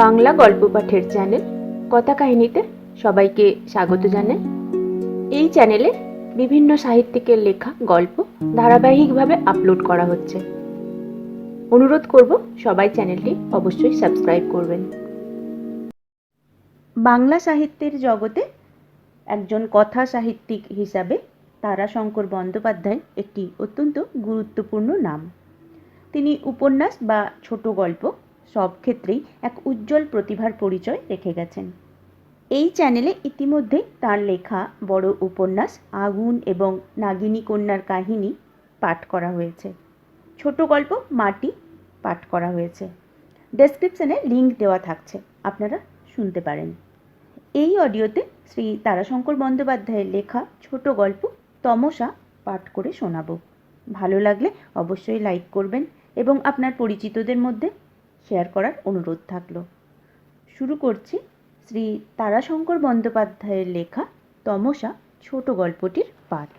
বাংলা গল্প পাঠের চ্যানেল কথা কাহিনীতে সবাইকে স্বাগত জানাই। এই চ্যানেলে বিভিন্ন সাহিত্যিকের লেখা গল্প ধারাবাহিকভাবে আপলোড করা হচ্ছে। অনুরোধ করব সবাই চ্যানেলটি অবশ্যই সাবস্ক্রাইব করবেন। বাংলা সাহিত্যের জগতে একজন কথা সাহিত্যিক হিসাবে তারাশঙ্কর বন্দ্যোপাধ্যায় একটি অত্যন্ত গুরুত্বপূর্ণ নাম। তিনি উপন্যাস বা ছোট গল্প সব ক্ষেত্রেই এক উজ্জ্বল প্রতিভার পরিচয় রেখে গেছেন। এই চ্যানেলে ইতিমধ্যে তার লেখা বড় উপন্যাস আগুন এবং নাগিনী কন্যার কাহিনী পাঠ করা হয়েছে। ছোট গল্প মাটি পাঠ করা হয়েছে। ডেসক্রিপশনে লিংক দেওয়া থাকছে, আপনারা শুনতে পারেন। এই অডিওতে শ্রী তারাশঙ্কর বন্দ্যোপাধ্যায়ের লেখা ছোট গল্প তমসা পাঠ করে শোনাবো। ভালো লাগলে অবশ্যই লাইক করবেন এবং আপনার পরিচিতদের মধ্যে শেয়ার করার অনুরোধ থাকলো। শুরু করছি শ্রী তারাশঙ্কর বন্দ্যোপাধ্যায়ের লেখা তমসা ছোট গল্পটির পাঠ।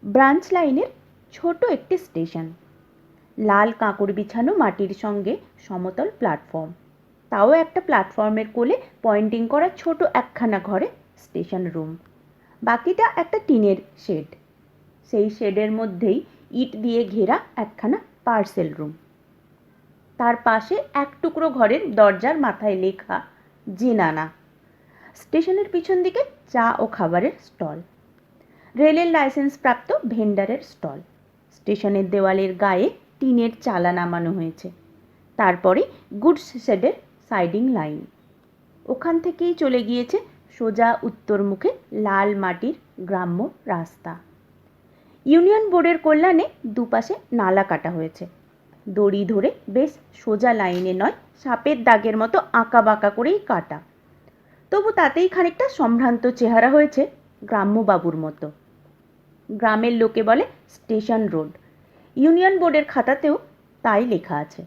ব্রাঞ্চ লাইনের ছোট একটি স্টেশন। লাল কাঁকড় বিছানো মাটির সঙ্গে সমতল প্ল্যাটফর্ম, তাও একটা প্ল্যাটফর্মের কোলে পয়েন্টিং করা ছোট একখানা ঘরে স্টেশন রুম। বাকিটা একটা টিনের শেড। সেই শেডের মধ্যেই ইট দিয়ে ঘেরা একখানা পার্সেল রুম। তার পাশে এক টুকরো ঘরের দরজার মাথায় লেখা জিনানা। স্টেশনের পিছন দিকে চা ও খাবারের স্টল, রেলের লাইসেন্স প্রাপ্ত ভেন্ডারের স্টল। স্টেশনের দেওয়ালের গায়ে টিনের চালা নামানো হয়েছে। তারপরে গুডস শেডের সাইডিং লাইন। ওখান থেকেই চলে গিয়েছে সোজা উত্তরমুখে লাল মাটির গ্রাম্য রাস্তা। ইউনিয়ন বোর্ডের কল্যাণে দুপাশে নালা কাটা হয়েছে। দড়ি ধরে বেশ সোজা লাইনে নয়, সাপের দাগের মতো আঁকা বাঁকা করেই কাটা। তবু তাতেই খানিকটা সম্ভ্রান্ত চেহারা হয়েছে গ্রাম্যবাবুর মতো। গ্রামের লোকে বলে স্টেশন রোড, ইউনিয়ন বোর্ডের খাতাতেও তাই লেখা আছে।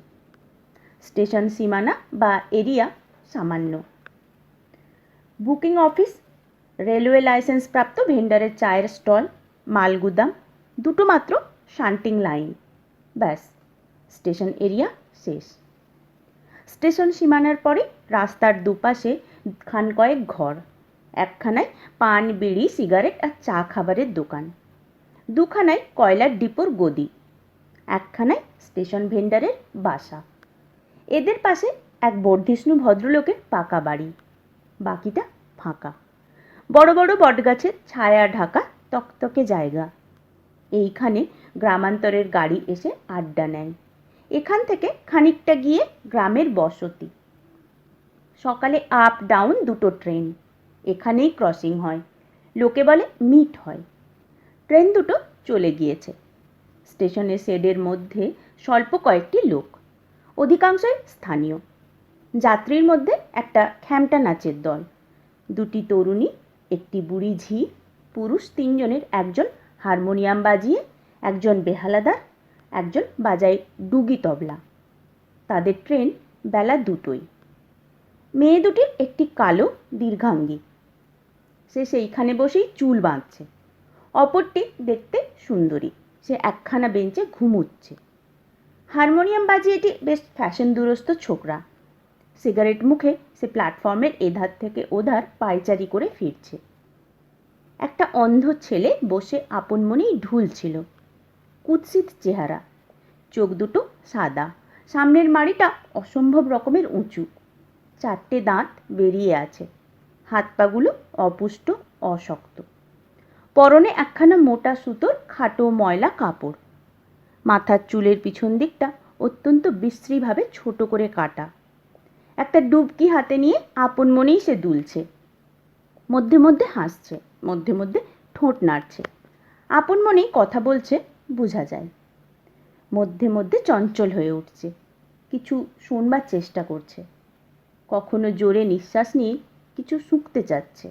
স্টেশন সীমানা বা এরিয়া সামান্য। বুকিং অফিস, রেলওয়ে লাইসেন্স প্রাপ্ত ভেন্ডারের চায়ের স্টল, মালগুদাম, দুটো মাত্র শান্টিং লাইন। ব্যাস, স্টেশন এরিয়া শেষ। স্টেশন সীমানার পরে রাস্তার দুপাশে খান কয়েক ঘর। একখানায় পান বিড়ি সিগারেট আর চা খাবারের দোকান, দুখানায় কয়লার ডিপোর গদি, একখানায় স্টেশন ভেন্ডারের বাসা। এদের পাশে এক বর্ধিষ্ণু ভদ্রলোকের পাকা বাড়ি। বাকিটা ফাঁকা। বড় বড় বটগাছের ছায়া ঢাকা তকতকে জায়গা। এইখানে গ্রামান্তরের গাড়ি এসে আড্ডা নেয়। এখান থেকে খানিকটা গিয়ে গ্রামের বসতি। সকালে আপ ডাউন দুটো ট্রেন, এখানেই ক্রসিং হয়। লোকে বলে মিট হয়। ট্রেন দুটো চলে গিয়েছে। স্টেশনের শেডের মধ্যে স্বল্প কয়েকটি লোক, অধিকাংশই স্থানীয়। যাত্রীর মধ্যে একটা খ্যামটা নাচের দল, দুটি তরুণী, একটি বুড়ি ঝি, পুরুষ তিনজনের একজন হারমোনিয়াম বাজিয়ে, একজন বেহালাদার, একজন বাজায় ডুগি তবলা। তাদের ট্রেন বেলা দুটোই। মেয়ে দুটির একটি কালো দীর্ঘাঙ্গী, সে সেইখানে বসেই চুল বাঁধছে। অপরটি দেখতে সুন্দরী, সে একখানা বেঞ্চে ঘুমুচ্ছে। হারমোনিয়াম বাজিয়েটি বেশ ফ্যাশন দুরস্ত ছোকরা। সিগারেট মুখে সে প্ল্যাটফর্মের এধার থেকে ওধার পায়চারি করে ফিরছে। একটা অন্ধ ছেলে বসে আপন মনেই ঢুলছিল। কুৎসিত চেহারা, চোখ দুটো সাদা, সামনের মাড়িটা অসম্ভব রকমের উঁচু, চারটে দাঁত বেরিয়ে আছে, হাত পাগুলো অপুষ্ট অশক্ত। পরনে একখানা মোটা সুতোর খাটো ময়লা কাপড়। মাথার চুলের পিছন দিকটা অত্যন্ত বিশ্রীভাবে ছোট করে কাটা। একটা ডুবকি হাতে নিয়ে আপন মনেই সে দুলছে। মধ্যে মধ্যে হাসছে, মধ্যে মধ্যে ঠোঁট নাড়ছে। আপন মনেই কথা বলছে বোঝা যায়। মধ্যে মধ্যে চঞ্চল হয়ে উঠছে, কিছু শোনবার চেষ্টা করছে। কখনো জোরে নিঃশ্বাস নিয়ে কিছু শুঁকতে চাচ্ছে।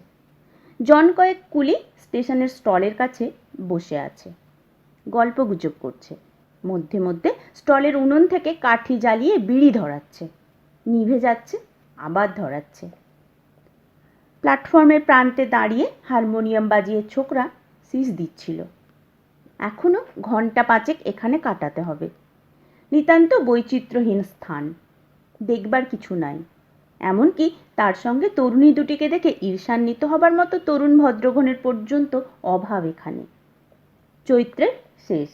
জন কয়েক কুলি স্টেশনের স্টলের কাছে বসে আছে, গল্পগুজব করছে। মধ্যে মধ্যে স্টলের উনুন থেকে কাঠি জ্বালিয়ে বিড়ি ধরাচ্ছে, নিভে যাচ্ছে, আবার ধরাচ্ছে। প্ল্যাটফর্মের প্রান্তে দাঁড়িয়ে হারমোনিয়াম বাজিয়ে ছোকরা সিস দিচ্ছিল। এখনো ঘন্টা পাঁচেক এখানে কাটাতে হবে। নিতান্ত বৈচিত্র্যহীন স্থান। দেখবার কিছু নাই। এমনকি তার সঙ্গে তরুণী দুটিকে দেখে ঈর্ষান্বিত হবার মতো তরুণ ভদ্রঘনের পর্যন্ত অভাব এখানে। চৈত্রের শেষ।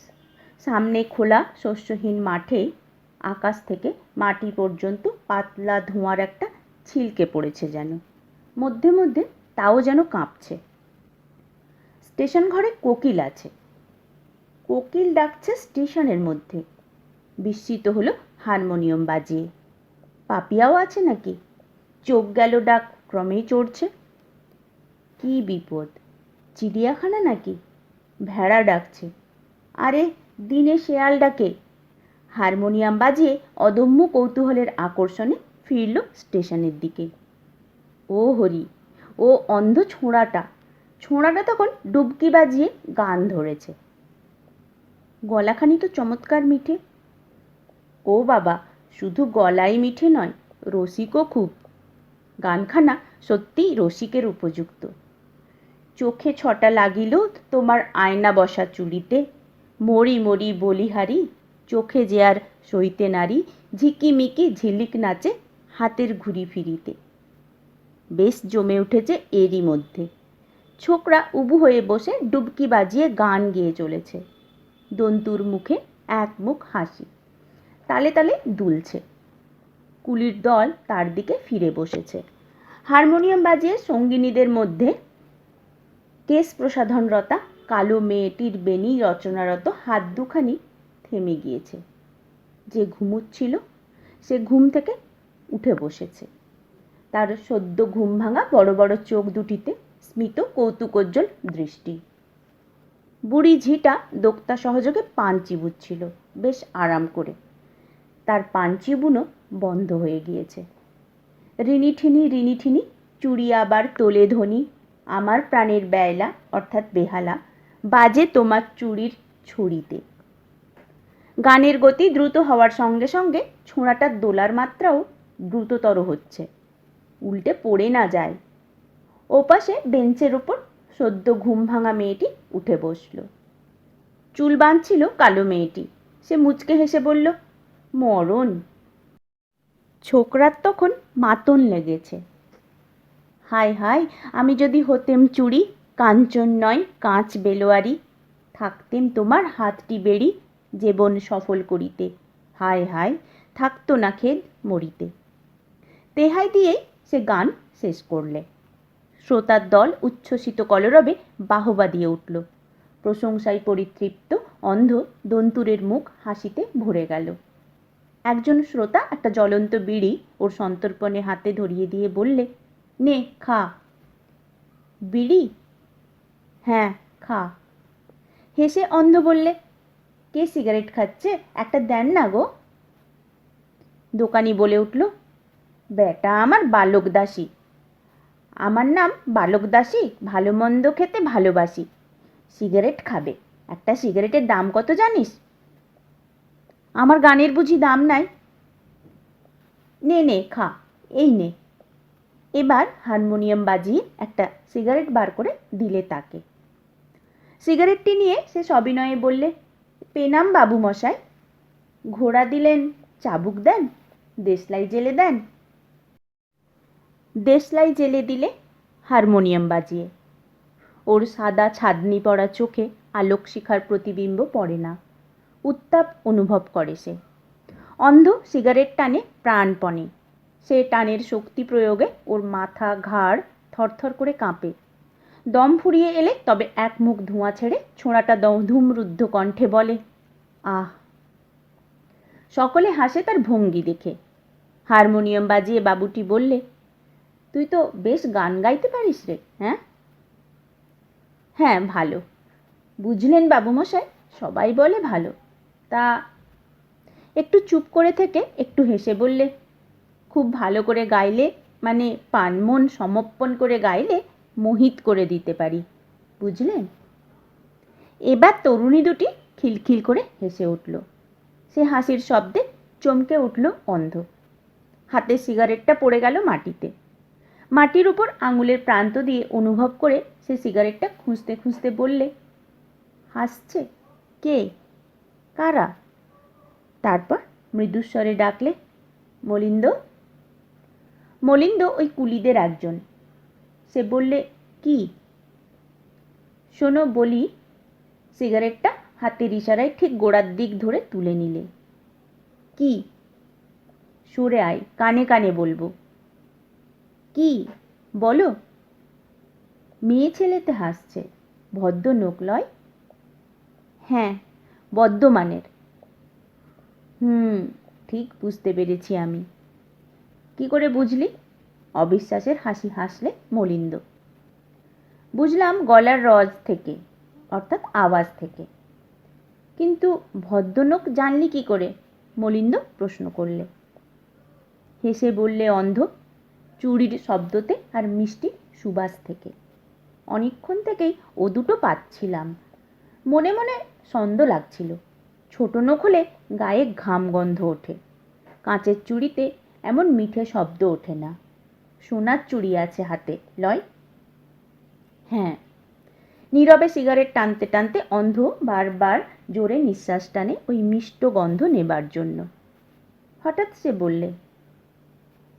সামনে খোলা শস্যহীন মাঠে আকাশ থেকে মাটি পর্যন্ত পাতলা ধোঁয়ার একটা ছিলকে পড়েছে যেন। মধ্যে মধ্যে তাও যেন কাঁপছে। স্টেশন ঘরে কোকিল আছে। কোকিল ডাকছে স্টেশনের মধ্যে। বিস্মিত হলো হারমোনিয়াম বাজিয়ে। পাপিয়াও আছে নাকি? চোখ গেল ডাক ক্রমেই চড়ছে। কি বিপদ! চিড়িয়াখানা নাকি? ভেড়া ডাকছে। আরে দিনে শেয়াল ডাকে। হারমোনিয়াম বাজিয়ে অদম্য কৌতূহলের আকর্ষণে ফিরল স্টেশনের দিকে। ও হরি, ও অন্ধ ছোঁড়াটা তখন ডুবকি বাজিয়ে গান ধরেছে। গলাখানি তো চমৎকার মিঠে। ও বাবা, শুধু গলাই মিঠে নয়, রসিকও খুব। গানখানা সত্যিই রসিকের উপযুক্ত। চোখে ছটা লাগিল তোমার আয়না বসা চুলিতে, মরি মরি বলিহারি, চোখে যে আর সইতে নারী, ঝিকিমিকি ঝিলিক নাচে হাতের ঘুরি ফিরিতে। বেশ জমে উঠেছে এরই মধ্যে। ছোকরা উবু হয়ে বসে ডুবকি বাজিয়ে গান গেয়ে চলেছে। দন্তুর মুখে এক মুখ হাসি, তালে তালে দুলছে। কুলির দল তার দিকে ফিরে বসেছে। হারমোনিয়াম বাজিয়ে সঙ্গিনীদের মধ্যে কেশ প্রসাধনরতা কালো মেয়েটির বেণী রচনারত হাত দুখানি থেমে গিয়েছে। যে ঘুমুচ্ছিল সে ঘুম থেকে উঠে বসেছে। তার সদ্য ঘুম ভাঙা বড় বড় চোখ দুটিতে স্মিত কৌতুকোজ্জ্বল দৃষ্টি। বুড়ি ঝিটা দোক্তা সহযোগে পান চিবুচ্ছিল বেশ আরাম করে। তার পান চিবুনো বন্ধ হয়ে গিয়েছে। রিনিঠিনি চুড়ি আবার তোলে ধ্বনি, আমার প্রাণের বেয়লা অর্থাৎ বেহালা বাজে তোমার চুড়ির ছড়িতে। গানের গতি দ্রুত হওয়ার সঙ্গে সঙ্গে ছোঁড়াটার দোলার মাত্রাও দ্রুততর হচ্ছে, উল্টে পড়ে না যায়। ওপাশে বেঞ্চের ওপর সদ্য ঘুম ভাঙা মেয়েটি উঠে বসল। চুল বাঁধছিল কালো মেয়েটি। সে মুচকে হেসে বলল, মরণ। ছোকরার তখন মাতন লেগেছে। হায় হায়, আমি যদি হতেম চুড়ি, কাঞ্চন নয় কাঁচ বেলোয়ারি, থাকতেম তোমার হাতটি বেড়ি, জীবন সফল করিতে। হায় হায়, থাকতো না খেদ মরিতে। তেহাই দিয়েই সে গান শেষ করলে। শ্রোতার দল উচ্ছ্বসিত কলরবে বাহবা দিয়ে উঠল। প্রশংসায় পরিতৃপ্ত অন্ধ দন্তুরের মুখ হাসিতে ভরে গেল। একজন শ্রোতা একটা জ্বলন্ত বিড়ি ওর সন্তর্পণে হাতে ধরিয়ে দিয়ে বললে, নে খা। বিড়ি? হ্যাঁ, খা। হেসে অন্ধ বললে, কে সিগারেট খাচ্ছে, একটা দেন না গো। দোকানি বলে উঠল, বেটা আমার বালক দাসী। আমার নাম বালক দাসী, ভালো মন্দ খেতে ভালোবাসি। সিগারেট খাবে? একটা সিগারেটের দাম কত জানিস? আমার গানের বুঝি দাম নাই? নে নে খা, এই নে। এবার হারমোনিয়াম বাজিয়ে একটা সিগারেট বার করে দিলে তাকে। সিগারেটটি নিয়ে সে সবিনয়ে বললে, পেনাম বাবু মশাই। ঘোড়া দিলেন, চাবুক দেন, দেশলাই জেলে দেন? দেশলাই জেলে দিলে হারমোনিয়াম বাজিয়ে। ওর সাদা ছাদনি পড়া চোখে আলোক শিখার প্রতিবিম্ব পড়ে না। উত্তাপ অনুভব করে সে। অন্ধ সিগারেট টানে প্রাণপণে। সে টানের শক্তি প্রয়োগে ওর মাথা ঘাড় থরথর করে কাঁপে। দম ফুরিয়ে এলে তবে এক মুখ ধোঁয়া ছেড়ে ছোঁড়াটা ধূমরুদ্ধ কণ্ঠে বলে, আহ। সকলে হাসে তার ভঙ্গি দেখে। হারমোনিয়াম বাজিয়ে বাবুটি বললে, তুই তো বেশ গান গাইতে পারিস রে। হ্যাঁ? হ্যাঁ, ভালো। বুঝলেন বাবুমশাই, সবাই বলে ভালো। তা? একটু চুপ করে থেকে একটু হেসে বললে, খুব ভালো করে গাইলে, মানে প্রাণ মন সমর্পণ করে গাইলে মোহিত করে দিতে পারি, বুঝলেন? এবার তরুণী দুটি খিলখিল করে হেসে উঠল। সে হাসির শব্দে চমকে উঠল অন্ধ। হাতে সিগারেটটা পড়ে গেল মাটিতে। মাটির উপর আঙুলের প্রান্ত দিয়ে অনুভব করে সে সিগারেটটা খুঁজতে খুঁজতে বললে, হাসছে কে? কারা? তারপর মৃদুস্বরে ডাকলে, মলিন্দ? মলিন্দ ওই কুলিদের একজন। সে বললে, কি? শোনো বলি। সিগারেটটা হাতের ইশারায় ঠিক গোড়ার দিক ধরে তুলে নিলে। কি? সরে আয়, কানে কানে বলবো। কি বলো? মেয়ে ছেলেতে হাসছে, ভদ্র নোক লয়? হ্যাঁ, বদ্ধমানের। ঠিক বুঝতে পেরেছি আমি। কি করে বুঝলি? অবিশ্বাসের হাসি হাসলে মলিন্দ। বুঝলাম গলার রজ থেকে, অর্থাৎ আওয়াজ থেকে। কিন্তু ভদ্রনোক জানলি কি করে? মলিন্দ প্রশ্ন করলে। হেসে বললে অন্ধ, চুড়ির শব্দতে আর মিষ্টি সুবাস থেকে। অনেকক্ষণ থেকেই ও দুটো পাচ্ছিলাম। মনে মনে ছন্দ লাগছিল। ছোট নোক হলে গায়ে ঘাম গন্ধ ওঠে, কাঁচের চুড়িতে এমন মিঠে শব্দ ওঠে না। সোনার চুড়ি আছে হাতে, লয়? হ্যাঁ। নীরবে সিগারেট টানতে টানতে অন্ধ বারবার জোরে নিঃশ্বাস টানে ওই মিষ্ট গন্ধ নেবার জন্য। হঠাৎ সে বললে,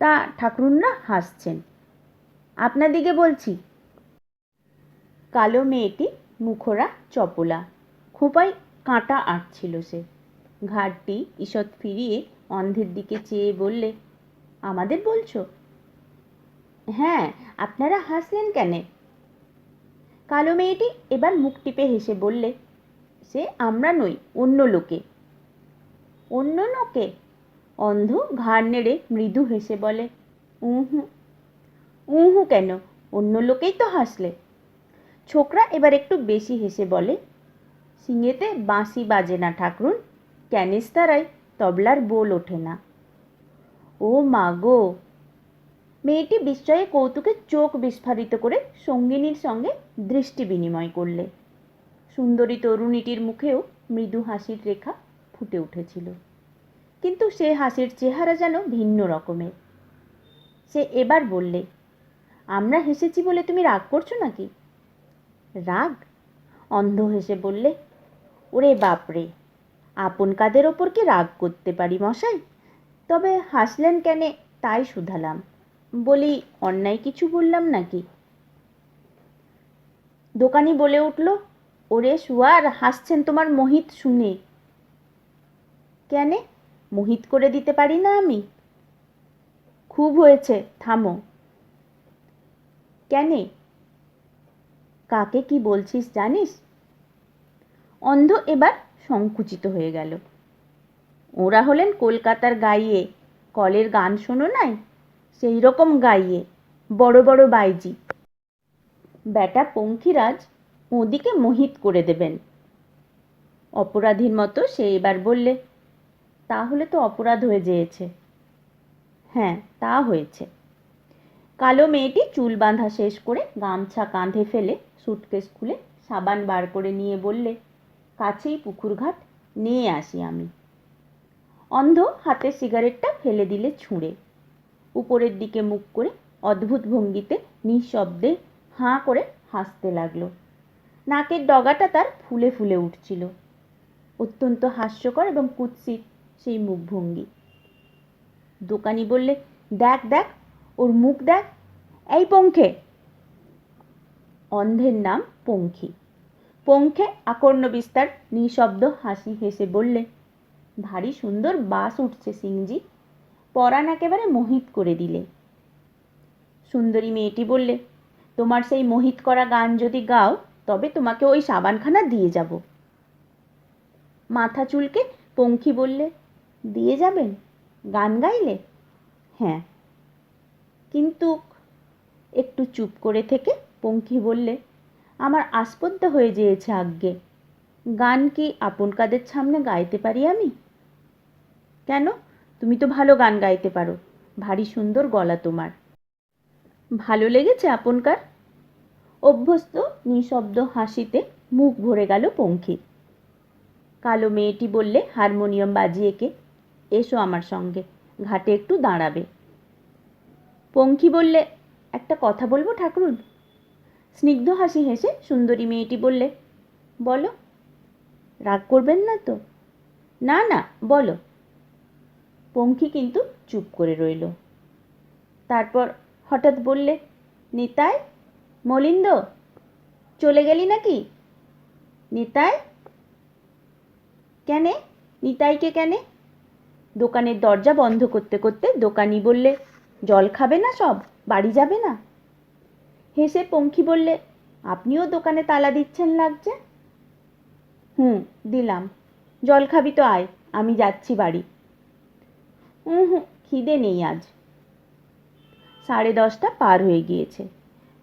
তা ঠাকুরুনরা হাসছেন? আপনাদিকে বলছি। কালো মেয়েটি মুখরা চপলা, খোঁপায় কাঁটা আঁটছিল সে। ঘাড়টি ঈষৎ ফিরিয়ে অন্ধের দিকে চেয়ে বললে, আমাদের বলছো? হ্যাঁ, আপনারা হাসলেন কেন? কালো মেয়েটি এবার মুখ টিপে হেসে বললে, সে আমরা নই, অন্য লোকে। অন্য লোকে? অন্ধ ঘাড় নেড়ে মৃদু হেসে বলে, উহু। উহু কেন? অন্য লোকেই তো হাসলে। ছোকরা এবার একটু বেশি হেসে বলে, সিঙেতে বাঁশি বাজে না ঠাকরুন, ক্যানিস্তারায় তবলার বোল ওঠে না। ও মা গো! মেয়েটি বিস্ময়ে কৌতুকে চোখ বিস্ফারিত করে সঙ্গিনীর সঙ্গে দৃষ্টি বিনিময় করলে। সুন্দরী তরুণীটির মুখেও মৃদু হাসির রেখা ফুটে উঠেছিল, কিন্তু সে হাসির চেহারা যেন ভিন্ন রকমের। সে এবার বললে, আমরা হেসেছি বলে তুমি রাগ করছো নাকি? রাগ? অন্ধ হেসে বললে, ওরে বাপরে, আপন কাদের ওপর কি রাগ করতে পারি মশাই? তবে হাসলেন কেন তাই শুধালাম। বলি, অন্যায় কিছু বললাম নাকি? দোকানি বলে উঠল, ওরে শুয়ার, হাসছেন তোমার মোহিত শুনে। কেন, মোহিত করে দিতে পারি না আমি? খুব হয়েছে, থামো। কেন? কাকে কি বলছিস জানিস? অন্ধ এবার সংকুচিত হয়ে গেল। ওরা হলেন কলকাতার গাইয়ে, কলের গান শোনো নাই? সেই রকম গাইয়ে, বড় বড় বাইজি। বেটা পঙ্খিরাজ ওদিকে মোহিত করে দেবেন। অপরাধীর মতো সে এবার বললে, তাহলে তো অপরাধ হয়ে যেয়েছে। হ্যাঁ, তা হয়েছে। কালো মেয়েটি চুল বাঁধা শেষ করে গামছা কাঁধে ফেলে সুটকেস খুলে সাবান বার করে নিয়ে বললে, কাছেই পুকুরঘাট, নিয়ে আসি আমি। অন্ধ হাতে সিগারেটটা ফেলে দিলে ছুঁড়ে। উপরের দিকে মুখ করে অদ্ভুত ভঙ্গিতে নিঃশব্দে হাঁ করে হাসতে লাগলো। নাকের ডগাটা তার ফুলে ফুলে উঠছিল। অত্যন্ত হাস্যকর এবং কুৎসিত সেই মুখভঙ্গি। দোকানি বললে, দেখ দেখ, ওর মুখ দেখ। এই পঙ্খে। অন্ধের নাম পঙ্খী। পঙ্খে আকর্ণ বিস্তার নিঃশব্দ হাসি হেসে বললে, ভারী সুন্দর বাস উঠছে সিংজি, পরাণ একেবারে মোহিত করে দিলে। সুন্দরী মেয়েটি বললে, তোমার সেই মোহিত করা গান যদি গাও তবে তোমাকে ওই সাবানখানা দিয়ে যাব। মাথা চুলকে পঙ্খী বললে, দিয়ে যাবেন গান গাইলে? হ্যাঁ। কিন্তু একটু চুপ করে থেকে পঙ্খী বললে, আমার আস্পর্ধা হয়ে যেয়েছে আজ্ঞে, গান কি আপন কাদের সামনে গাইতে পারি আমি? কেন, তুমি তো ভালো গান গাইতে পারো, ভারী সুন্দর গলা তোমার। ভালো লেগেছে আপনকার? অভ্যস্ত নিঃশব্দ হাসিতে মুখ ভরে গেল পঙ্খির। কালো মেয়েটি বললে হারমোনিয়াম বাজিয়ে কে, এসো আমার সঙ্গে, ঘাটে একটু দাঁড়াবে। পঙ্খী বললে, একটা কথা বলবো ঠাকুরুন? স্নিগ্ধ হাসি হেসে সুন্দরী মেয়েটি বললে, বলো। রাগ করবেন না তো? না না, বলো। পঙ্খী কিন্তু চুপ করে রইল। তারপর হঠাৎ বললে, নিতাই, মলিন্দ, চলে গেলি নাকি? নিতাই? কেনে? নিতাইকে কেনে? দোকানের দরজা বন্ধ করতে করতে দোকানি বললে, জল খাবে না সব, বাড়ি যাবে না? হেসে পঙ্খী বললে, আপনিও দোকানে তালা দিচ্ছেন লাগছে। দিলাম। জল খাবি তো আয়, আমি যাচ্ছি বাড়ি। খিদে নেই আজ। 10:30 পার হয়ে গিয়েছে।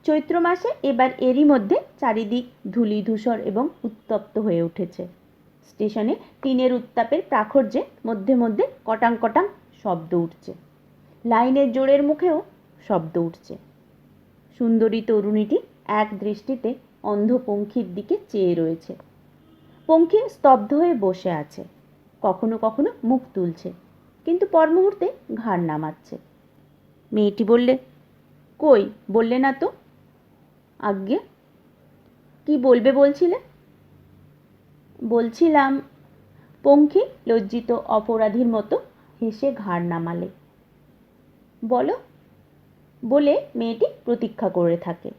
চৈত্র মাসে এবার এরই মধ্যে চারিদিক ধূলি ধূসর এবং উত্তপ্ত হয়ে উঠেছে। স্টেশনে টিনের উত্তাপের প্রাখর্যে মধ্যে মধ্যে কটাং কটাং শব্দ উঠছে। লাইনের জোরের মুখেও শব্দ উঠছে। সুন্দরী তরুণীটি এক দৃষ্টিতে অন্ধ পঙ্খীর দিকে চেয়ে রয়েছে। পঙ্খী স্তব্ধ হয়ে বসে আছে, কখনো কখনো মুখ তুলছে, কিন্তু পর মুহূর্তে ঘাড় নামাচ্ছে। মেয়েটি বললে, কই, বললে না তো? আজ্ঞে? কি বলবে বলছিলে? বলছিলাম। পঙ্খী লজ্জিত অপরাধীর মতো হেসে ঘাড় নামালে। বলো। বলে মেয়েটি প্রতীক্ষা করে থাকে।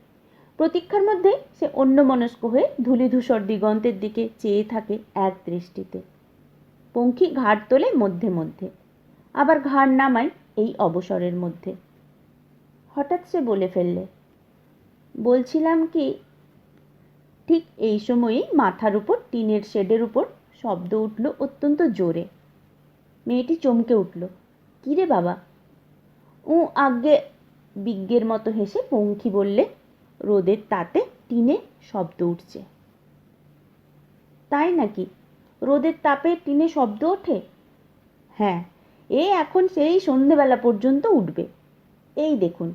প্রতীক্ষার মধ্যে সে অন্যমনস্ক হয়ে ধূলিধূসর দিগন্তের দিকে চেয়ে থাকে এক দৃষ্টিতে। পঙ্খী ঘাড় তোলে মধ্যে মধ্যে, আবার ঘাড় নামায় এই অবসরের মধ্যে। হঠাৎ সে বলে ফেললে, বলছিলাম কি। ঠিক এই সময়েই মাথার উপর টিনের শেডের উপর শব্দ উঠল অত্যন্ত জোরে। মেয়েটি চমকে উঠল। কি রে বাবা? আজ্ঞে, বিজ্ঞের মতো হেসে পঙ্খী বললে, রোদের তাতে টিনে শব্দ উঠছে। তাই নাকি? রোদের তাপে টিনে শব্দ ওঠে? হ্যাঁ, এখন সেই সন্ধেবেলা পর্যন্ত উঠবে। এই দেখুন,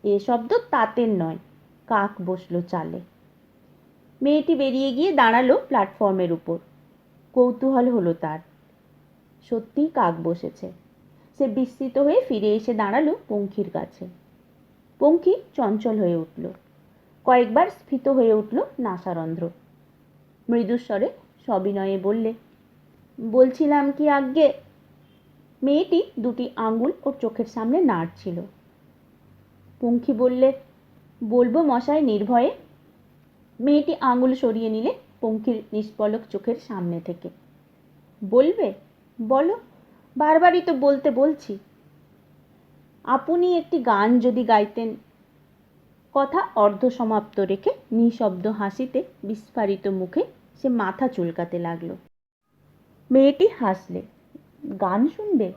এ শব্দ তাতের নয়, কাক বসলো চালে। মেয়েটি বেরিয়ে গিয়ে দাঁড়ালো প্ল্যাটফর্মের উপর। কৌতূহল হলো তার। সত্যিই কাক বসেছে। সে বিস্মিত হয়ে ফিরে এসে দাঁড়ালো পঙ্খীর কাছে। পঙ্খী চঞ্চল হয়ে উঠল, কয়েকবার স্ফীত হয়ে উঠল নাসারন্ধ্র। মৃদুস্বরে সবিনয়ে বললে, বলছিলাম কি আজ্ঞে। মেয়েটি দুটি আঙুল ওর চোখের সামনে নাড়ছিল। পঙ্খী বললে, বলবো মশাই নির্ভয়ে। মেয়েটি আঙুল সরিয়ে নিলে পঙ্খীর নিষ্পলক চোখের সামনে থেকে। বলবে? বলো, বারবারই তো বলতে বলছি। আপনি একটি গান যদি গাইতেন। কথা অর্ধ সমাপ্ত রেখে নিঃশব্দ হাসিতে বিস্ফারিত মুখে সে মাথা চুলকাতে লাগলো। মেয়েটি হাসলে। গান শুনবে?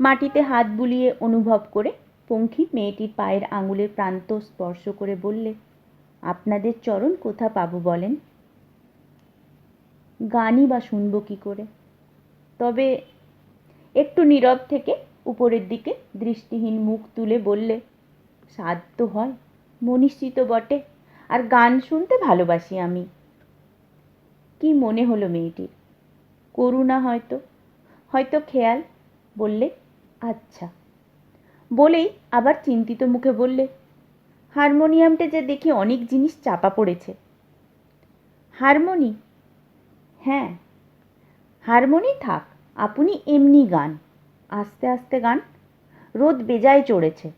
মাটিতে হাত বুলিয়ে অনুভব করে পঙ্খী মেয়েটির পায়ের আঙুলের প্রান্ত স্পর্শ করে বললে, আপনাদের চরণ কোথা পাবো বলেন? গানই বা শুনবো কি করে? তবে একটু নীরব থেকে উপরের দিকে দৃষ্টিহীন মুখ তুলে বললে, সাধ তো হয়, মনীষী তো বটে, আর গান শুনতে ভালোবাসি আমি। কি মনে হলো মেয়েটির? করুণা হয়তো, হয়তো খেয়াল। বললে, আচ্ছা। বলেই আবার চিন্তিত মুখে বললে, হারমোনিয়ামটা যে দেখি অনেক জিনিস চাপা পড়েছে। হারমোনি? হ্যাঁ, হারমোনি থাক, আপনি এমনি গান, আস্তে আস্তে গান। রোদ বেজায় চড়েছে,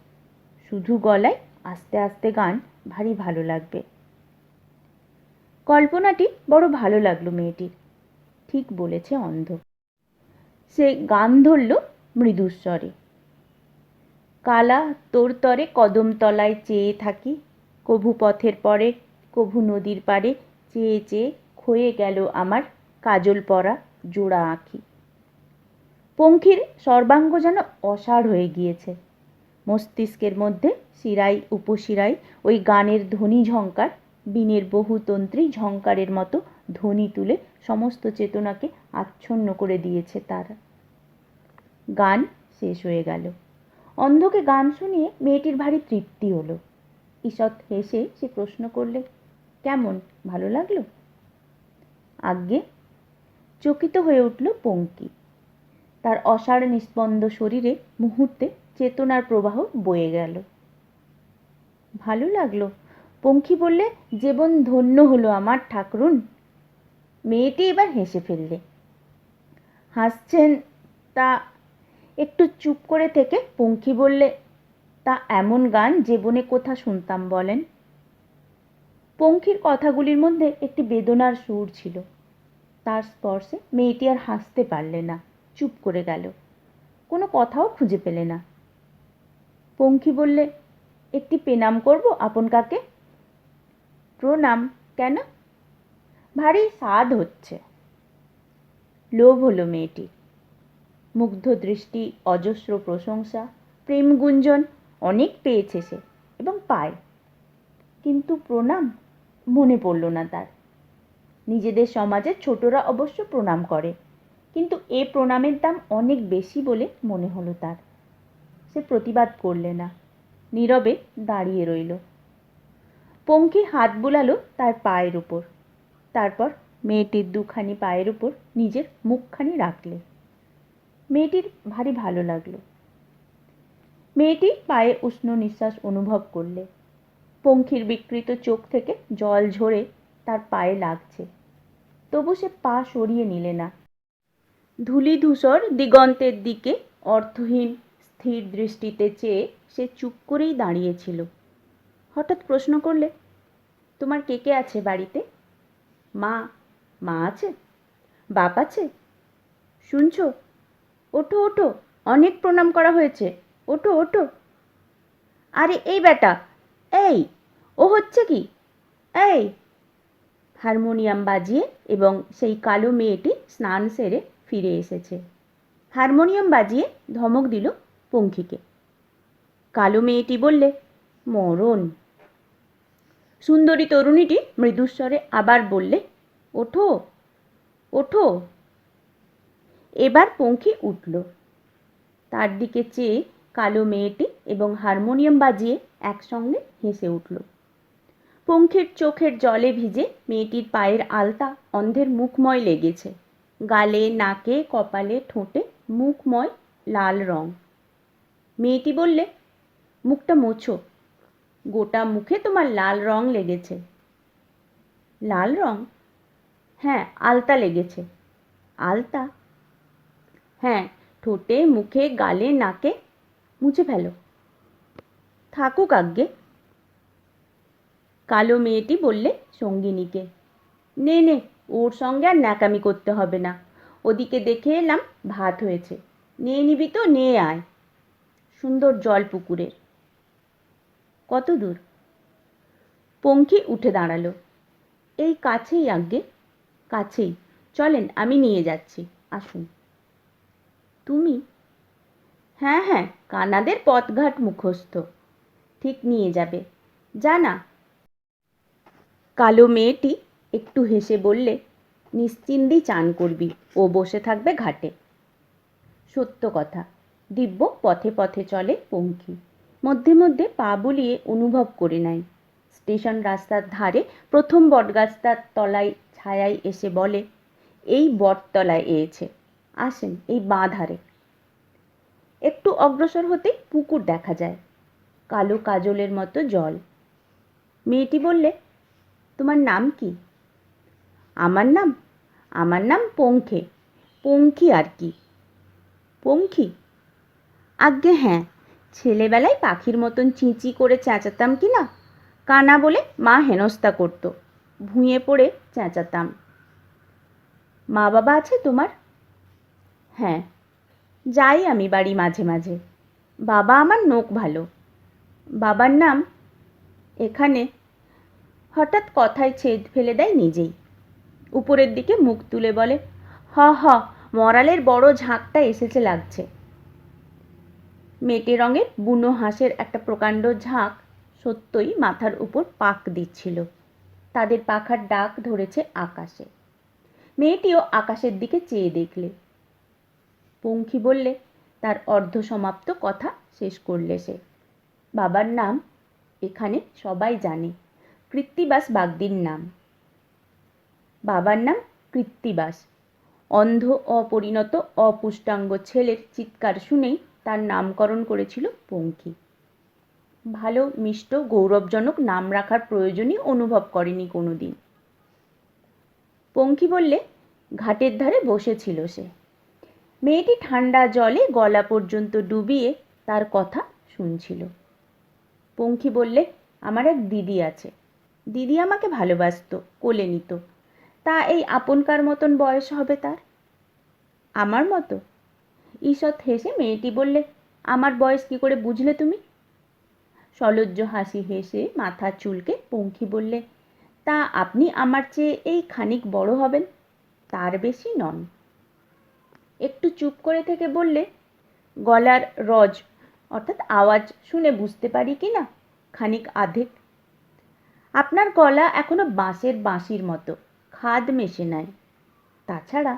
শুধু গলায় আস্তে আস্তে গান ভারী ভালো লাগবে। কল্পনাটি বড় ভালো লাগলো মেয়েটির। ঠিক বলেছে অন্ধ। সে গান ধরল মৃদুস্বরে। কালা তোর তরে কদম তলায় চেয়ে থাকি, কভু পথের পরে কভু নদীর পাড়ে চেয়ে চেয়ে ক্ষয়ে গেল আমার কাজল পরা জোড়া আঁখি। পঙ্খীর সর্বাঙ্গ যেন অসাড় হয়ে গিয়েছে। মস্তিষ্কের মধ্যে শিরায় উপশিরায় ওই গানের ধ্বনি ঝঙ্কার, বীণের বহুতন্ত্রী ঝঙ্কারের মতো ধ্বনি তুলে সমস্ত চেতনাকে আচ্ছন্ন করে দিয়েছে তার। গান শেষ হয়ে গেল। অন্ধকে গান শুনিয়ে মেয়েটির ভারী তৃপ্তি হলো। ঈষৎ হেসে সে প্রশ্ন করলে, কেমন, ভালো লাগলো? আজ্ঞে। চকিত হয়ে উঠল পঙ্খী। তার অসাড় নিস্পন্দ শরীরে মুহূর্তে চেতনার প্রবাহ বয়ে গেল। ভালো লাগলো? পঙ্খী বললে, জীবন ধন্য হলো আমার ঠাকরুন। মেয়েটি এবার হেসে ফেললে। হাসছেন তা একটু চুপ করে থেকে পঙ্খী বললে, তা এমন গান যে বনে কোথা শুনতাম বলেন? পঙ্খীর কথাগুলির মধ্যে একটি বেদনার সুর ছিল। তার স্পর্শে মেয়েটি আর হাসতে পারলে না, চুপ করে গেল, কোনো কথাও খুঁজে পেলে না। পঙ্খী বললে, একটি প্রণাম করব আপন কাকে? প্রণাম? কেন? ভারী স্বাদ হচ্ছে। লোভ হলো মেয়েটির। মুগ্ধ দৃষ্টি, অজস্র প্রশংসা, প্রেম গুঞ্জন অনেক পেয়েছে সে এবং পায়, কিন্তু প্রণাম মনে পড়ল না তার। নিজেদের সমাজে ছোটরা অবশ্য প্রণাম করে, কিন্তু এ প্রণামের দাম অনেক বেশি বলে মনে হলো তার। সে প্রতিবাদ করলে না, নীরবে দাঁড়িয়ে রইল। পঙ্খী হাত বুলালো তার পায়ের উপর, তারপর মেয়েটির দুখানি পায়ের উপর নিজের মুখখানি রাখলে। মেয়েটির ভারী ভালো লাগলো। মেয়েটি পায়ে উষ্ণ নিঃশ্বাস অনুভব করলে। পঙ্খীর বিকৃত চোখ থেকে জল ঝরে তার পায়ে লাগছে, তবু সে পা সরিয়ে নিলে না। ধূলি ধূসর দিগন্তের দিকে অর্থহীন স্থির দৃষ্টিতে চেয়ে সে চুপ করেই দাঁড়িয়েছিল। হঠাৎ প্রশ্ন করলে, তোমার কে কে আছে বাড়িতে? মা? মা আছে? বাপ আছে? শুনছো? ওঠো ওঠো, অনেক প্রণাম করা হয়েছে, ওঠো ওঠো। আরে এই বেটা, এই ও হচ্ছে কি? এই! হারমোনিয়াম বাজিয়ে এবং সেই কালো মেয়েটি স্নান সেরে ফিরে এসেছে। হারমোনিয়াম বাজিয়ে ধমক দিল পঙ্খীকে। কালো মেয়েটি বললে, মরণ। সুন্দরী তরুণীটি মৃদুস্বরে আবার বললে, ওঠো ওঠো। এবার পঙ্খী উঠল। তার দিকে চেয়ে কালো মেয়েটি এবং হারমোনিয়াম বাজিয়ে একসঙ্গে হেসে উঠল। পঙ্খীর চোখের জলে ভিজে মেয়েটির পায়ের আলতা অন্ধের মুখময় লেগেছে। গালে, নাকে, কপালে, ঠোঁটে মুখময় লাল রং। মেয়েটি বললে, মুখটা মোছো, গোটা মুখে তোমার লাল রং লেগেছে। লাল রং? হ্যাঁ, আলতা লেগেছে। আলতা? হ্যাঁ, ঠোঁটে, মুখে, গালে, নাকে। মুছে ফেলো। থাকুক আজ্ঞে। কালো মেয়েটি বললে সঙ্গিনীকে, নে নে, ওর সঙ্গে আর ন্যাকামি করতে হবে না। ওদিকে দেখে এলাম ভাত হয়েছে, নিয়ে নিবি তো নিয়ে আয়। সুন্দর জল পুকুরের। কত দূর? পঙ্খী উঠে দাঁড়ালো। এই কাছেই আজ্ঞে, কাছেই। চলেন, আমি নিয়ে যাচ্ছি, আসুন। তুমি? হ্যাঁ হ্যাঁ, কানাদের পথঘাট মুখস্থ, ঠিক নিয়ে যাবে, জানা। কালো মেয়েটি একটু হেসে বললে, নিশ্চিন্তেই চান করবি, ও বসে থাকবে ঘাটে। সত্য কথা, দিব্য পথে পথে চলে পঙ্খী, মধ্যে মধ্যে পা বুলিয়ে অনুভব করে নেয়। স্টেশন রাস্তার ধারে প্রথম বটগাছটার তলায় ছায়ায় এসে বলে, এই বটতলায় এসেছে, আসেন এই বাঁ ধারে। একটু অগ্রসর হতেই পুকুর দেখা যায়, কালো কাজলের মতো জল। মেয়েটি বললে, তোমার নাম কি? আমার নাম? আমার নাম পঙ্খে, পঙ্খী আর কি। পঙ্খী? আজ্ঞে হ্যাঁ, ছেলেবেলায় পাখির মতন চিঁচি করে চেঁচাতাম কি না, কানা বলে মা হেনস্থা করত, ভুঁয়ে পড়ে চেঁচাতাম। মা বাবা আছে তোমার? হ্যাঁ, যাই আমি বাড়ি মাঝে মাঝে। বাবা আমার নোক ভালো। বাবার নাম? এখানে। হঠাৎ কথায় ছেদ ফেলে দেয় নিজেই। উপরের দিকে মুখ তুলে বলে, হ হ, মরালের বড় ঝাঁকটা এসেছে লাগছে। মেটে রঙের বুনো হাঁসের একটা প্রকাণ্ড ঝাঁক সত্যই মাথার উপর পাক দিচ্ছিল। তাদের পাখার ডাক ধরেছে আকাশে। মেয়েটিও আকাশের দিকে চেয়ে দেখলে। পঙ্খী বললে, তার অর্ধসমাপ্ত কথা শেষ করলে সে। বাবার নাম এখানে সবাই জানে, কৃত্তিবাস বাগদির নাম। বাবার নাম কৃত্তিবাস। অন্ধ, অপরিণত, অপুষ্টাঙ্গ ছেলের চিৎকার শুনেই তার নামকরণ করেছিল পঙ্খী। ভালো, মিষ্ট, গৌরবজনক নাম রাখার প্রয়োজনই অনুভব করেনি কোনোদিন। পঙ্খী বললে, ঘাটের ধারে বসেছিল সে। মেয়েটি ঠান্ডা জলে গলা পর্যন্ত ডুবিয়ে তার কথা শুনছিল। পঙ্খী বললে, আমার এক দিদি আছে। দিদি আমাকে ভালোবাসতো, কোলে নিত। তা এই আপনকার মতন বয়স হবে তার। আমার মতো? ঈষৎ হেসে মেয়েটি বললে, আমার বয়স কি করে বুঝলে তুমি? সলজ্জ হাসি হেসে মাথা চুলকে পঙ্খী বললে, তা আপনি আমার চেয়ে এই খানিক বড় হবেন, তার বেশি নন। একটু চুপ করে থেকে বললে, গলার রজ অর্থাৎ আওয়াজ শুনে বুঝতে পারি কি না খানিক আধেক। আপনার গলা এখনো বাঁশের বাঁশির মতো, খাদ মেশে নাই। তাছাড়া।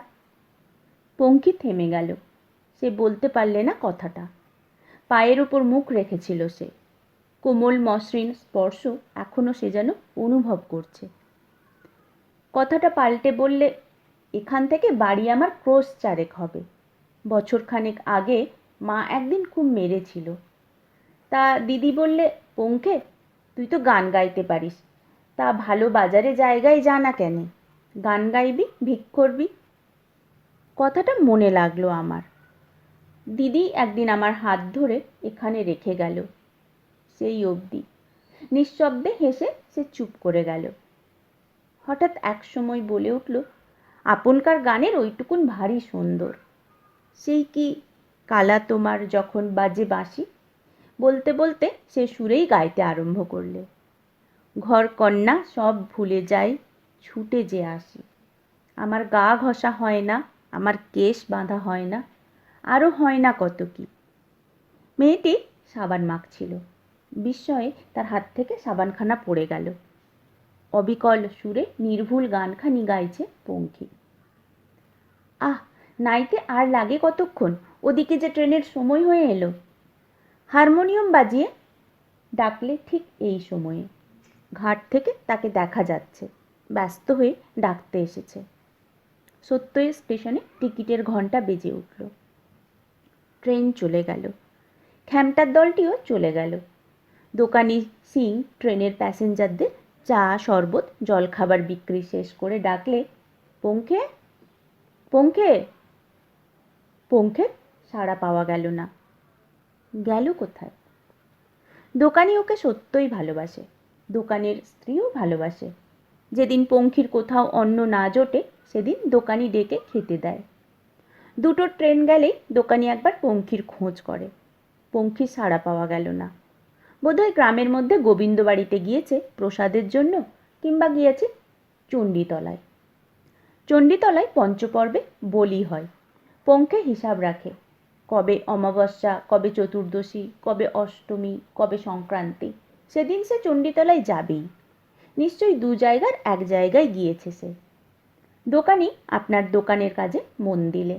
পঙ্খী থেমে গেল। সে বলতে পারলে না কথাটা। পায়ের উপর মুখ রেখেছিল সে। কোমল মসৃণ স্পর্শ এখনো সে যেন অনুভব করছে। কথাটা পাল্টে বললে, এখান থেকে বাড়ি আমার ক্রোশ 4 হবে। বছরখানেক আগে মা একদিন খুব মেরেছিল। তা দিদি বললে, পঙ্খে, তুই তো গান গাইতে পারিস, তা ভালো বাজারে জায়গায় যা না কেন, গান গাইবি, ভিক করবি। কথাটা মনে লাগলো আমার। দিদি একদিন আমার হাত ধরে এখানে রেখে গেল। সেই অবধি। নিঃশব্দে হেসে সে চুপ করে গেল। হঠাৎ এক সময় বলে উঠল, আপনকার গানের ওইটুকুন ভারী সুন্দর। সেই কি কালা তোমার যখন বাজে বাঁশি। বলতে বলতে সে সুরেই গাইতে আরম্ভ করলে, ঘর কন্যা সব ভুলে যাই, ছুটে যে আসি। আমার গা ঘষা হয় না, আমার কেশ বাঁধা হয় না, আরও হয় না কত কি। মেয়েটি সাবান মাখছিল। বিস্ময়ে তার হাত থেকে সাবানখানা পড়ে গেল। অবিকল সুরে নির্ভুল গানখানি গাইছে পঙ্খী। আহ, নাইতে আর লাগে কতক্ষণ, ওদিকে যে ট্রেনের সময় হয়ে এলো। হারমোনিয়াম বাজিয়ে ডাকলে ঠিক এই সময়ে। ঘাট থেকে তাকে দেখা যাচ্ছে, ব্যস্ত হয়ে ডাকতে এসেছে। সত্যই স্টেশনে টিকিটের ঘণ্টা বেজে উঠল। ট্রেন চলে গেল। খ্যামটার দলটিও চলে গেল। দোকানি সিং ট্রেনের প্যাসেঞ্জারদের চা, শরবত, জলখাবার বিক্রি শেষ করে ডাকলে, পঙ্খে, পঙ্খে। পঙ্খের সাড়া পাওয়া গেল না। গেল কোথায়? দোকানি ওকে সত্যই ভালোবাসে, দোকানের স্ত্রীও ভালোবাসে। যেদিন পঙ্খীর কোথাও অন্ন না জোটে সেদিন দোকানি ডেকে খেতে দেয়। দুটো ট্রেন গেলেই দোকানি একবার পঙ্খীর খোঁজ করে। পঙ্খীর সাড়া পাওয়া গেল না। বোধহয় গ্রামের মধ্যে গোবিন্দ বাড়িতে গিয়েছে প্রসাদের জন্য, কিংবা গিয়েছে চণ্ডীতলায়। চণ্ডীতলায় পঞ্চপর্বে বলি হয়। পঙ্খে হিসাব রাখে, কবে অমাবস্যা, কবে চতুর্দশী, কবে অষ্টমী, কবে সংক্রান্তি। সেদিন সে চণ্ডীতলায় যাবেই। নিশ্চয়ই 2 জায়গার 1 জায়গায় গিয়েছে সে। দোকানি আপনার দোকানের কাজে মন দিলে।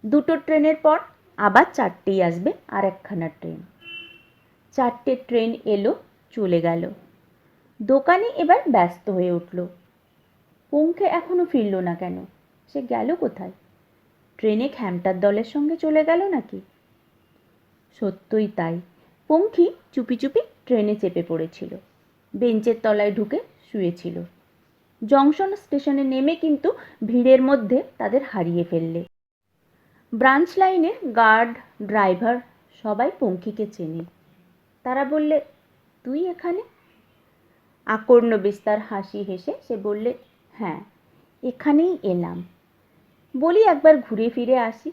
দুটো ট্রেনের পর আবার 4টেই আসবে আর একখানা ট্রেন। 4টে ট্রেন এলো, চলে গেল। দোকানি এবার ব্যস্ত হয়ে উঠল। পঙ্খে এখনো ফিরল না কেন? সে গেল কোথায়? ট্রেনে খ্যামটার দলের সঙ্গে চলে গেল নাকি? সত্যই তাই। পঙ্খী চুপি চুপি ট্রেনে চেপে পড়েছিল। বেঞ্চের তলায় ঢুকে শুয়েছিল। জংশন স্টেশনে নেমে কিন্তু ভিড়ের মধ্যে তাদের হারিয়ে ফেললে। ব্রাঞ্চ লাইনের গার্ড, ড্রাইভার সবাই পঙ্খীকে চেনে। তারা বললে, তুই এখানে? আকর্ণ বিস্তার হাসি হেসে সে বললে, হ্যাঁ, এখানেই এলাম। বলি একবার ঘুরে ফিরে আসি।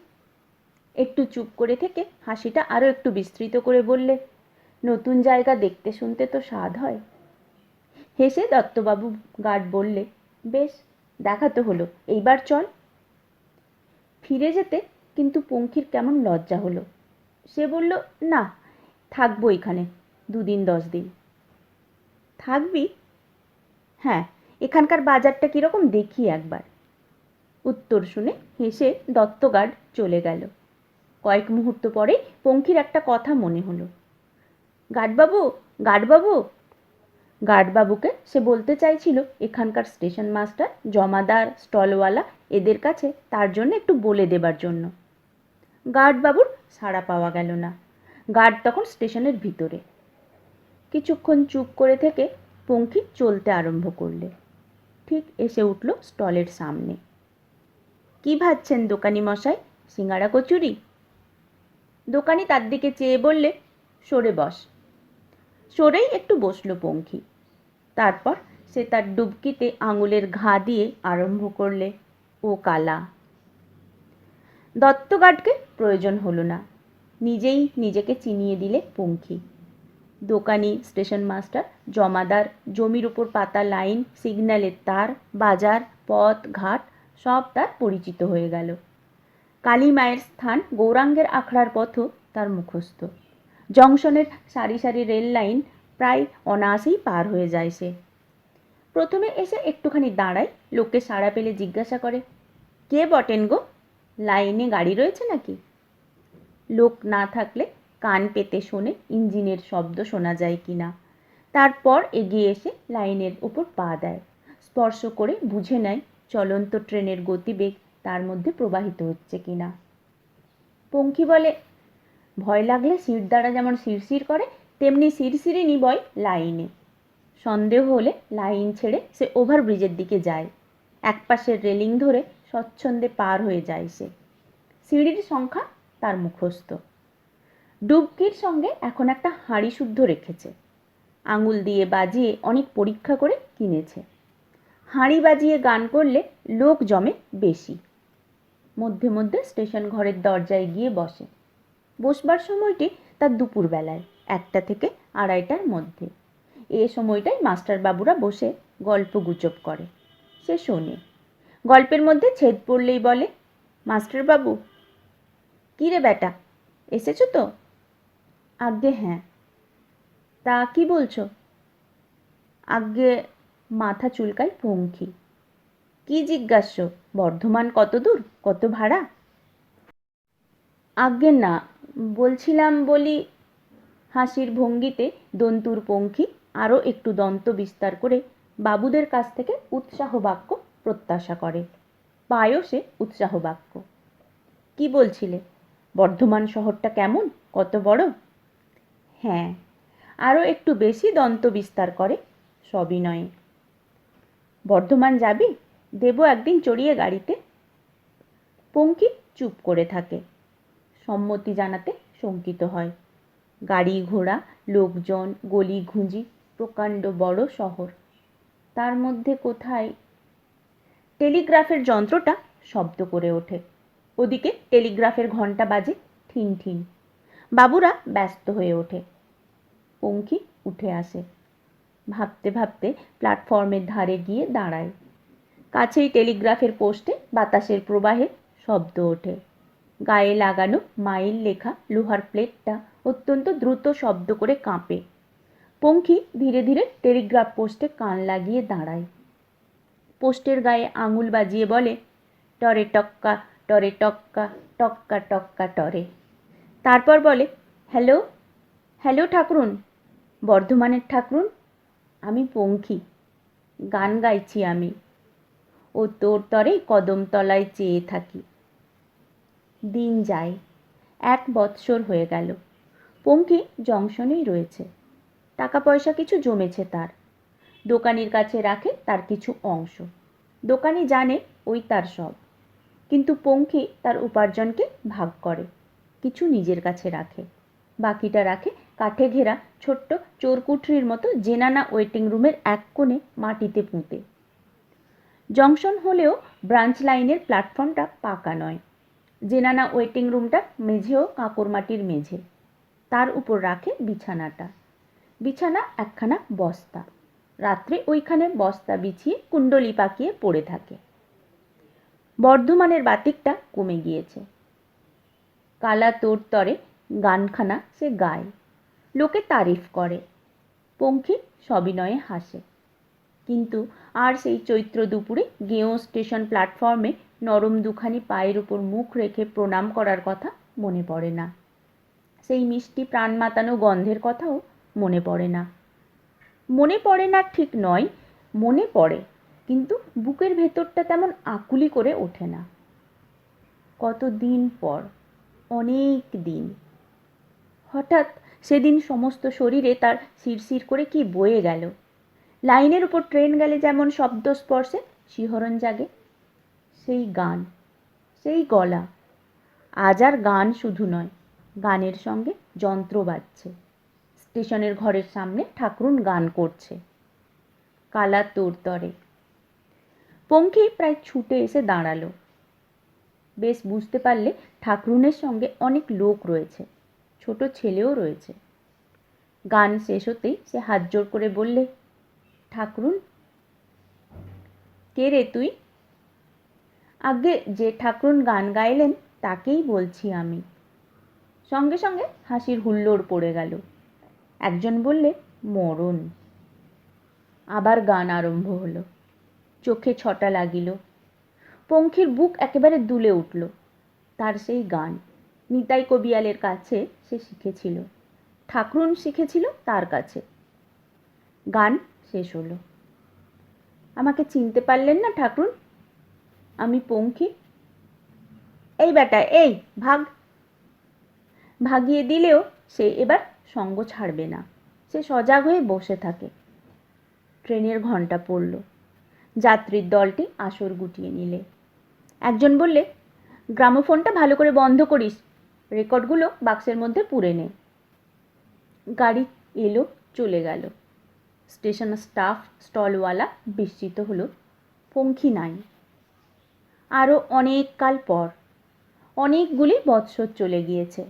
একটু চুপ করে থেকে হাসিটা আরও একটু বিস্তৃত করে বললে, নতুন জায়গা দেখতে শুনতে তো স্বাদ হয়। হেসে দত্তবাবু গার্ড বললে, বেশ, দেখা তো হলো, এইবার চল। ফিরে যেতে কিন্তু পঙ্খীর কেমন লজ্জা হলো। সে বলল, না, থাকবো এখানে 2 দিন 10 দিন। থাকবি? হ্যাঁ, এখানকার বাজারটা কীরকম দেখি একবার। উত্তর শুনে হেসে দত্ত গার্ড চলে গেল। কয়েক মুহূর্ত পরেই পঙ্খীর একটা কথা মনে হলো। গার্ডবাবু, গার্ডবাবু। গার্ডবাবুকে সে বলতে চাইছিল এখানকার স্টেশন মাস্টার, জমাদার, স্টলওয়ালা এদের কাছে তার জন্য একটু বলে দেবার জন্য। গার্ডবাবুর সাড়া পাওয়া গেল না। গার্ড তখন স্টেশনের ভিতরে। কিছুক্ষণ চুপ করে থেকে পঙ্খী চলতে আরম্ভ করলে। ঠিক এসে উঠল স্টলের সামনে। কি ভাবছেন দোকানি মশাই? সিঙ্গাড়া কচুরি? দোকানি তার দিকে চেয়ে বললে, সরে বস। সরেই একটু বসল পঙ্খী। তারপর সে তার ডুবকিতে আঙুলের ঘা দিয়ে আরম্ভ করলে, ও কালা। দত্তগার্ডকে প্রয়োজন হলো না, নিজেই নিজেকে চিনিয়ে দিলে পঙ্খী। দোকানি, স্টেশন মাস্টার, জমাদার, জমির উপর পাতা লাইন, সিগন্যালের তার, বাজার, পথ ঘাট সব তার পরিচিত হয়ে গেল। কালী মায়ের স্থান, গৌরাঙ্গের আখড়ার পথও তার মুখস্থ। জংশনের সারি সারি রেল লাইন প্রায় অনায়াসেই পার হয়ে যায় সে। প্রথমে এসে একটুখানি দাঁড়ায়, লোককে সাড়া পেলে জিজ্ঞাসা করে, কে বটেন গো? লাইনে গাড়ি রয়েছে নাকি? লোক না থাকলে কান পেতে শোনে ইঞ্জিনের শব্দ শোনা যায় কিনা। তারপর এগিয়ে এসে লাইনের উপর পা দেয়, স্পর্শ করে বুঝে নেয় চলন্ত ট্রেনের গতিবেগ তার মধ্যে প্রবাহিত হচ্ছে কিনা। পঙ্খী বলে, ভয় লাগলে সিট দ্বারা যেমন শিরশির করে, তেমনি শিরশিরিনি বয় লাইনে। সন্দেহ হলে লাইন ছেড়ে সে ওভারব্রিজের দিকে যায়। একপাশের রেলিং ধরে স্বচ্ছন্দে পার হয়ে যায় সে। সিঁড়ির সংখ্যা তার মুখস্থ। ডুবকির সঙ্গে এখন একটা হাঁড়ি শুদ্ধ রেখেছে। আঙুল দিয়ে বাজিয়ে অনেক পরীক্ষা করে কিনেছে। হাঁড়ি বাজিয়ে গান করলে লোক জমে বেশি। মধ্যে মধ্যে স্টেশন ঘরের দরজায় গিয়ে বসে। বসবার সময়টি তার দুপুরবেলায় 1টা থেকে 2:30টার মধ্যে। এ সময়টাই মাস্টারবাবুরা বসে গল্প গুজব করে। সে শোনে। গল্পের মধ্যে ছেদ পড়লেই বলে, মাস্টারবাবু। কী রে বেটা, এসেছো তো? আজ্ঞে হ্যাঁ। তা কি বলছো? আজ্ঞে, মাথা চুলকায় পঙ্খী। কি জিজ্ঞাস্য? বর্ধমান কত দূর, কত ভাড়া? আজ্ঞে না, বলছিলাম বলি। হাসির ভঙ্গিতে দন্তুর পঙ্খী আরও একটু দন্ত বিস্তার করে বাবুদের কাছ থেকে উৎসাহ বাক্য প্রত্যাশা করে। পায়ও সে উৎসাহ বাক্য। কি বলছিলে? বর্ধমান শহরটা কেমন, কত বড়? হ্যাঁ, আরও একটু বেশি দন্ত বিস্তার করে সবিনয়ে। বর্ধমান যাবি? দেবো একদিন চড়িয়ে গাড়িতে। পঙ্খী চুপ করে থাকে। সম্মতি জানাতে শঙ্কিত হয়। গাড়ি ঘোড়া, লোকজন, গলি ঘুঁজি, প্রকাণ্ড বড় শহর। তার মধ্যে কোথায়? টেলিগ্রাফের যন্ত্রটা শব্দ করে ওঠে। ওদিকে টেলিগ্রাফের ঘণ্টা বাজে ঠিন ঠিন। বাবুরা ব্যস্ত হয়ে ওঠে। পঙ্খী উঠে আসে। ভাবতে ভাবতে প্ল্যাটফর্মের ধারে গিয়ে দাঁড়ায়। কাছেই টেলিগ্রাফের পোস্টে বাতাসের প্রবাহে শব্দ ওঠে। গায়ে লাগানো মাইল লেখা লোহার প্লেটটা অত্যন্ত দ্রুত শব্দ করে কাঁপে। পঙ্খী ধীরে ধীরে টেলিগ্রাফ পোস্টে কান লাগিয়ে দাঁড়ায়। পোস্টের গায়ে আঙুল বাজিয়ে বলে, টরে টক্কা, টরে টক্কা, টক্কা টক্কা টরে। তারপর বলে, হ্যালো, হ্যালো ঠাকুরুন, বর্ধমানের ঠাকুরুন, আমি পঙ্খী, গান গাইছি আমি। ও তোর তরে কদমতলায় চেয়ে থাকি। দিন যায়, 1 বৎসর হয়ে গেল। পঙ্খী জংশনেই রয়েছে। টাকা পয়সা কিছু জমেছে তার। দোকানির কাছে রাখে তার কিছু অংশ। দোকানি জানে ওই তার সব। কিন্তু পঙ্খী তার উপার্জনকে ভাগ করে। কিছু নিজের কাছে রাখে, বাকিটা রাখে কাঠে ঘেরা ছোট্ট চোরকুঠরির মতো জেনানা ওয়েটিং রুমের এক কোণে মাটিতে পুঁতে। জংশন হলেও ব্রাঞ্চ লাইনের প্ল্যাটফর্মটা পাকা নয়। জেনানা ওয়েটিং রুমটা মেঝেও কাঁকর মাটির মেঝে। তার উপর রাখে বিছানাটা। বিছানা একখানা বস্তা। রাত্রে ওইখানে বস্তা বিছিয়ে কুণ্ডলি পাকিয়ে পড়ে থাকে। বর্ধমানের বাতিকটা কমে গিয়েছে। কালা তোর তরে গানখানা সে গায়। লোকে তারিফ করে। পঙ্খী সবিনয়ে হাসে। কিন্তু আর সেই চৈত্র দুপুরে গেঁয়ো স্টেশন প্ল্যাটফর্মে নরম দুখানি পায়ের উপর মুখ রেখে প্রণাম করার কথা মনে পড়ে না। সেই মিষ্টি প্রাণ মাতানো গন্ধের কথাও মনে পড়ে না। মনে পড়ে না ঠিক নয়, মনে পড়ে, কিন্তু বুকের ভেতরটা তেমন আকুলি করে ওঠে না। কতদিন পর, অনেক দিন। হঠাৎ সেদিন সমস্ত শরীরে তার শিরশির করে কি বয়ে গেল। লাইনের উপর ট্রেন গেলে যেমন শব্দ স্পর্শে শিহরণ জাগে, সেই গান, সেই গলা, আজ আর গান শুধু নয়, গানের সঙ্গে যন্ত্র বাজছে। স্টেশনের ঘরের সামনে ঠাকরুন গান করছে, কালা তোর তরে। পঙ্খী প্রায় ছুটে এসে দাঁড়ালো। বেশ বুঝতে পারলে ঠাকরুনের সঙ্গে অনেক লোক রয়েছে, ছোট ছেলেও রয়েছে। গান শেষ হতেই সে হাত জোর করে বললে, ঠাকরুন। কে রে তুই? আগে যে ঠাকরুন গান গাইলেন তাকেই বলছি আমি। সঙ্গে সঙ্গে হাসির হুল্লোড় পড়ে গেল। একজন বললে, মরণ। আবার গান আরম্ভ হলো। চোখে ছটা লাগিল। পঙ্খির বুক একেবারে দুলে উঠল। তার সেই গান নিতাই কবিয়ালের কাছে সে শিখেছিল, ঠাকরুন শিখেছিল তার কাছে। গান শেষ হলো। আমাকে চিনতে পারলেন না ঠাকরুন? আমি পঙ্খী। এই বেটা, এই ভাগ। ভাগিয়ে দিলেও সে এবার সঙ্গ ছাড়বে না। সে সজাগ হয়ে বসে থাকে। ট্রেনের ঘণ্টা পড়ল। যাত্রীর দলটি আসর গুটিয়ে নিলে। একজন বললে, গ্রামোফোনটা ভালো করে বন্ধ করিস, রেকর্ডগুলো বাক্সের মধ্যে পুরে নে। গাড়ি এলো, চলে গেল। স্টেশন স্টাফ স্টলওয়ালা বিস্মিত হলো, পঙ্খী নাই। আরও অনেক কাল পর, অনেকগুলি বৎসর চলে গিয়েছে।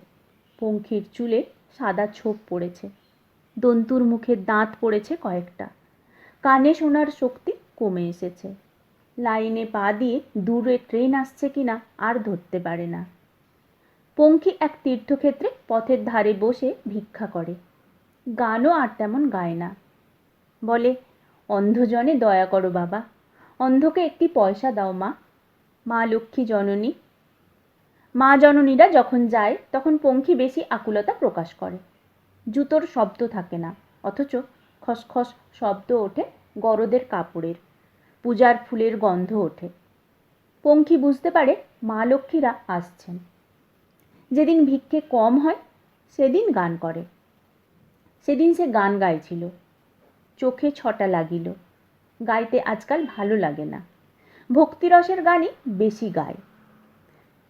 পঙ্খির চুলে সাদা ছোপ পড়েছে, দন্তুর মুখে দাঁত পড়েছে কয়েকটা, কানে শোনার শক্তি কমে এসেছে। লাইনে পা দিয়ে দূরে ট্রেন আসছে কিনা আর ধরতে পারে না। পঙ্খী এক তীর্থক্ষেত্রে পথের ধারে বসে ভিক্ষা করে। গানও আর তেমন গায় না। বলে, অন্ধজনে দয়া করো বাবা, অন্ধকে একটি পয়সা দাও মা, মা লক্ষ্মী জননী। মা জননীরা যখন যায় তখন পঙ্খী বেশি আকুলতা প্রকাশ করে। জুতোর শব্দ থাকে না, অথচ খসখস শব্দ ওঠে গরদের কাপড়ের, পূজার ফুলের গন্ধ ওঠে। পঙ্খী বুঝতে পারে মা লক্ষ্মীরা আসছেন। যেদিন ভিক্ষে কম হয় সেদিন গান করে। সেদিন সে গান গাইছিল। চোখে ছটা লাগিল। গাইতে আজকাল ভালো লাগে না। ভক্তিরসের গানই বেশি গায়।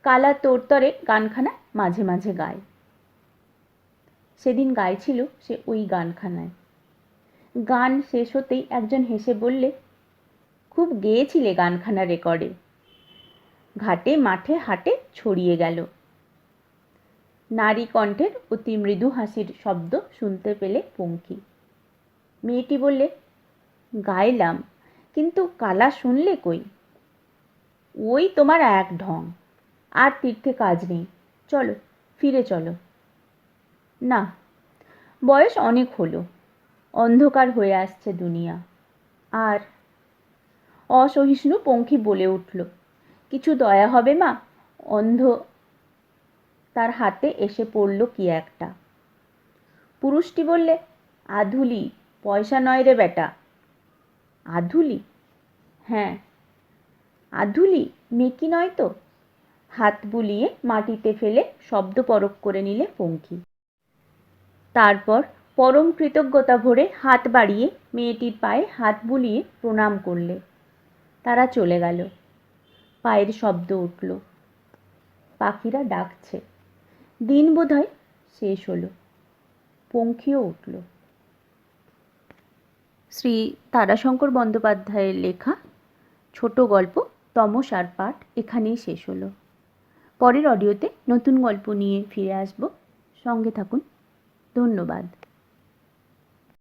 কালা তোরতরে গানখানা মাঝে মাঝে গায়। সেদিন গাইছিল সে ওই গানখানায়। গান শেষ হতেই একজন হেসে বললে, খুব গেয়েছিলে গানখানা রেকর্ডে। ঘাটে মাঠে হাটে ছড়িয়ে গেল। নারী কণ্ঠের অতি মৃদু হাসির শব্দ শুনতে পেলে পঙ্খী। মেয়েটি বললে, গাইলাম, কিন্তু কালা শুনলে কই? ওই তোমার এক ঢং, আর তীর্থে কাজ নেই, চলো ফিরে চলো। না, বয়স অনেক হলো, অন্ধকার হয়ে আসছে দুনিয়া। আর অসহিষ্ণু পঙ্খী বলে উঠল, কিছু দয়া হবে মা? অন্ধ। তার হাতে এসে পড়ল কি একটা। পুরুষটি বললে, আধুলি, পয়সা নয় রে বেটা। আধুলি? হ্যাঁ, আধুলি, মেকি নয় তো? হাত বুলিয়ে মাটিতে ফেলে শব্দ পরক করে নিলে পঙ্খী। তারপর পরম কৃতজ্ঞতা ভরে হাত বাড়িয়ে মেয়েটির পায়ে হাত বুলিয়ে প্রণাম করলে। তারা চলে গেল। পায়ের শব্দ উঠল। পাখিরা ডাকছে। দিন বোধহয় শেষ হলো। পঙ্খীও উঠল। শ্রী তারাশঙ্কর বন্দ্যোপাধ্যায়ের লেখা ছোট গল্প তমসার পাঠ এখানেই শেষ হলো। পরের অডিওতে নতুন গল্প নিয়ে ফিরে আসব। সঙ্গে থাকুন। ধন্যবাদ।